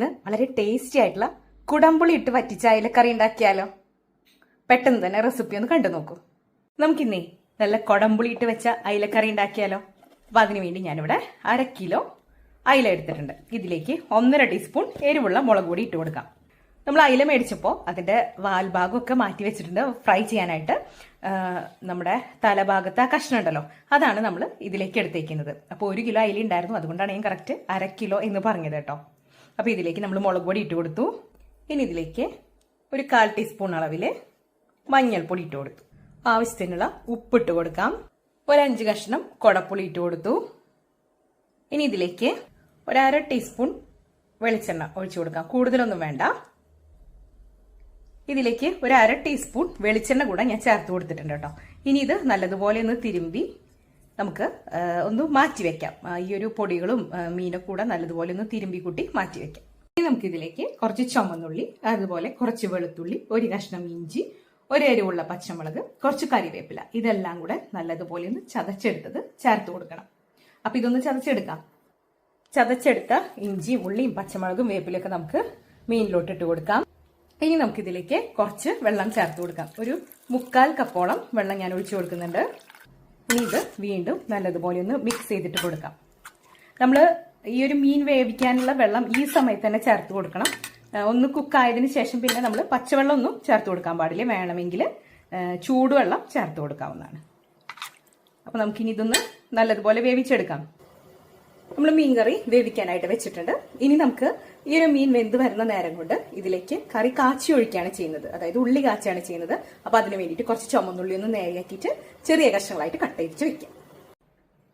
നമുക്കിന്ന് വളരെ ടേസ്റ്റി ആയിട്ടുള്ള കുടംപുളി ഇട്ട് വറ്റിച്ച അയിലക്കറി ഉണ്ടാക്കിയാലോ? പെട്ടെന്ന് തന്നെ റെസിപ്പി ഒന്ന് കണ്ടു നോക്കൂ. നമുക്കിന്നേ നല്ല കുടംപുളി ഇട്ട് വെച്ച അയിലക്കറി ഉണ്ടാക്കിയാലോ? അപ്പം അതിനു വേണ്ടി ഞാനിവിടെ 1/2 കിലോ അയില എടുത്തിട്ടുണ്ട്. ഇതിലേക്ക് 1.5 ടീസ്പൂൺ എരിവുള്ള മുളക് പൊടി ഇട്ട് കൊടുക്കാം. നമ്മൾ അയില മേടിച്ചപ്പോൾ അതിൻ്റെ വാൽഭാഗമൊക്കെ മാറ്റി വെച്ചിട്ടുണ്ട് ഫ്രൈ ചെയ്യാനായിട്ട്. നമ്മുടെ തലഭാഗത്ത് ആ കഷ്ണം ഉണ്ടല്ലോ, അതാണ് നമ്മൾ ഇതിലേക്ക് എടുത്തേക്കുന്നത്. അപ്പോൾ 1 കിലോ അയില ഉണ്ടായിരുന്നു, അതുകൊണ്ടാണ് ഞാൻ കറക്റ്റ് 1/2 കിലോ എന്ന് പറഞ്ഞത് കേട്ടോ. അപ്പോൾ ഇതിലേക്ക് നമ്മൾ മുളക് പൊടി ഇട്ട് കൊടുത്തു. ഇനി ഇതിലേക്ക് ഒരു 1/4 ടീസ്പൂൺ അളവിൽ മഞ്ഞൾപ്പൊടി ഇട്ട് കൊടുത്തു. ആവശ്യത്തിനുള്ള ഉപ്പിട്ട് കൊടുക്കാം. ഒരു 5 കഷ്ണം കൊടപ്പുളി ഇട്ട് കൊടുത്തു. ഇനി ഇതിലേക്ക് ഒരു 1/2 ടീസ്പൂൺ വെളിച്ചെണ്ണ ഒഴിച്ചു കൊടുക്കാം, കൂടുതലൊന്നും വേണ്ട. ഇതിലേക്ക് ഒരു 1/2 ടീസ്പൂൺ വെളിച്ചെണ്ണ കൂടെ ഞാൻ ചേർത്ത് കൊടുത്തിട്ടുണ്ട് കേട്ടോ. ഇനി ഇത് നല്ലതുപോലെ ഒന്ന് തിരുമ്പി നമുക്ക് ഒന്ന് മാറ്റി വെക്കാം. ഈ ഒരു പൊടികളും മീനൊക്കെ കൂടെ നല്ലതുപോലെ ഒന്ന് തിരുമ്പി കൂട്ടി മാറ്റി വെക്കാം. ഇനി നമുക്ക് ഇതിലേക്ക് കുറച്ച് ചുമന്നുള്ളി, അതുപോലെ കുറച്ച് വെളുത്തുള്ളി, ഒരു കഷ്ണം ഇഞ്ചി, ഒരു എരിവുള്ള പച്ചമുളക്, കുറച്ച് കറിവേപ്പില, ഇതെല്ലാം കൂടെ നല്ലതുപോലെ ഒന്ന് ചതച്ചെടുത്തത് ചേർത്ത് കൊടുക്കണം. അപ്പൊ ഇതൊന്ന് ചതച്ചെടുക്കാം. ചതച്ചെടുത്ത ഇഞ്ചിയും ഉള്ളിയും പച്ചമുളകും വേപ്പിലൊക്കെ നമുക്ക് മീനിലോട്ട് ഇട്ട് കൊടുക്കാം. ഇനി നമുക്കിതിലേക്ക് കുറച്ച് വെള്ളം ചേർത്ത് കൊടുക്കാം. ഒരു 1/4 കപ്പോളം വെള്ളം ഞാൻ ഒഴിച്ചു കൊടുക്കുന്നുണ്ട്. ഇനി ഇത് വീണ്ടും നല്ലതുപോലെ ഒന്ന് മിക്സ് ചെയ്തിട്ട് കൊടുക്കാം. നമ്മൾ ഈ ഒരു മീൻ വേവിക്കാനുള്ള വെള്ളം ഈ സമയത്ത് തന്നെ ചേർത്ത് കൊടുക്കണം. ഒന്ന് കുക്കായതിനു ശേഷം പിന്നെ നമ്മൾ പച്ചവെള്ളം ഒന്നും ചേർത്ത് കൊടുക്കാൻ പാടില്ല. വേണമെങ്കിൽ ചൂടുവെള്ളം ചേർത്ത് കൊടുക്കാവുന്നതാണ്. അപ്പോൾ നമുക്കിനി ഇതൊന്ന് നല്ലതുപോലെ വേവിച്ചെടുക്കാം. നമ്മൾ മീൻകറി വേവിക്കാനായിട്ട് വെച്ചിട്ടുണ്ട്. ഇനി നമുക്ക് ഈ ഒരു മീൻ വെന്ത് വരുന്ന നേരം കൊണ്ട് ഇതിലേക്ക് കറി കാച്ചി ഒഴിക്കുകയാണ് ചെയ്യുന്നത്, അതായത് ഉള്ളി കാച്ചിയാണ് ചെയ്യുന്നത്. അപ്പൊ അതിന് വേണ്ടിയിട്ട് കുറച്ച് ചുമന്നുള്ളി ഒന്ന് നേരെയാക്കിയിട്ട് ചെറിയ കഷ്ണങ്ങളായിട്ട് കട്ട് ചെയ്തിട്ട് വെക്കാം.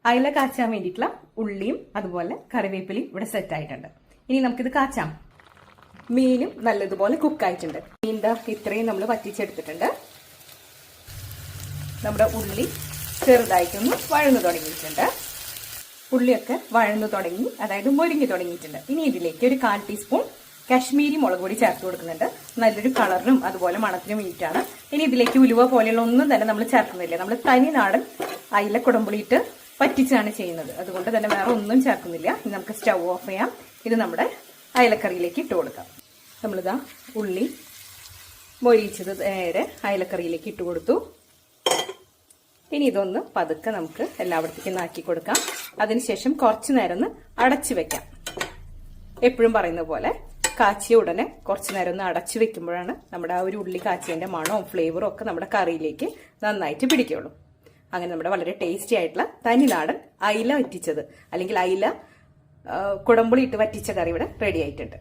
അയില കാച്ചാൻ വേണ്ടിയിട്ടുള്ള ഉള്ളിയും അതുപോലെ കറിവേപ്പിലയും ഇവിടെ സെറ്റ് ആയിട്ടുണ്ട്. ഇനി നമുക്കിത് കാച്ചാം. മീനും നല്ലതുപോലെ കുക്കായിട്ടുണ്ട്. മീൻ്റെ ഇത്രയും നമ്മൾ വറ്റിച്ചെടുത്തിട്ടുണ്ട്. നമ്മുടെ ഉള്ളി ചെറുതായിട്ടൊന്ന് വഴന്നു തുടങ്ങിയിട്ടുണ്ട്. ഉള്ളിയൊക്കെ വഴന്നു തുടങ്ങി, അതായത് മൊരിഞ്ഞു തുടങ്ങിയിട്ടുണ്ട്. ഇനി ഇതിലേക്ക് ഒരു 1/4 ടീസ്പൂൺ കാശ്മീരി മുളക് പൊടി ചേർത്ത് കൊടുക്കുന്നുണ്ട്. നല്ലൊരു കളറിനും അതുപോലെ മണത്തിനും വേണ്ടിയിട്ടാണ്. ഇനി ഇതിലേക്ക് ഉലുവ പോലെയുള്ള ഒന്നും തന്നെ നമ്മൾ ചേർക്കുന്നില്ല. നമ്മൾ തനി നാടൻ അയില കുടംപുളിയിട്ട് പറ്റിച്ചാണ് ചെയ്യുന്നത്, അതുകൊണ്ട് തന്നെ വേറെ ഒന്നും ചേർക്കുന്നില്ല. ഇനി നമുക്ക് സ്റ്റൗ ഓഫ് ചെയ്യാം. ഇത് നമ്മുടെ അയിലക്കറിയിലേക്ക് ഇട്ട് കൊടുക്കാം. നമ്മളിതാ ഉള്ളി മൊരിച്ചത് നേരെ അയിലക്കറിയിലേക്ക് ഇട്ട് കൊടുത്തു. ഇനി ഇതൊന്ന് പതുക്കെ നമുക്ക് എല്ലായിടത്തേക്കും ആക്കി കൊടുക്കാം. അതിനുശേഷം കുറച്ചു നേരം ഒന്ന് അടച്ചു വെക്കാം. എപ്പോഴും പറയുന്ന പോലെ കാച്ചിയ ഉടനെ കുറച്ചു നേരം ഒന്ന് അടച്ചു വെക്കുമ്പോഴാണ് നമ്മുടെ ആ ഒരു ഉള്ളി കാച്ചിയതിന്റെ മണവും ഫ്ലേവറും ഒക്കെ നമ്മുടെ കറിയിലേക്ക് നന്നായിട്ട് പിടിക്കുള്ളൂ. അങ്ങനെ നമ്മുടെ വളരെ ടേസ്റ്റി ആയിട്ടുള്ള തനിനാടൻ അയില വറ്റിച്ചത്, അല്ലെങ്കിൽ അയില കുടംപുളി ഇട്ട് വറ്റിച്ച കറി ഇവിടെ റെഡി ആയിട്ടുണ്ട്.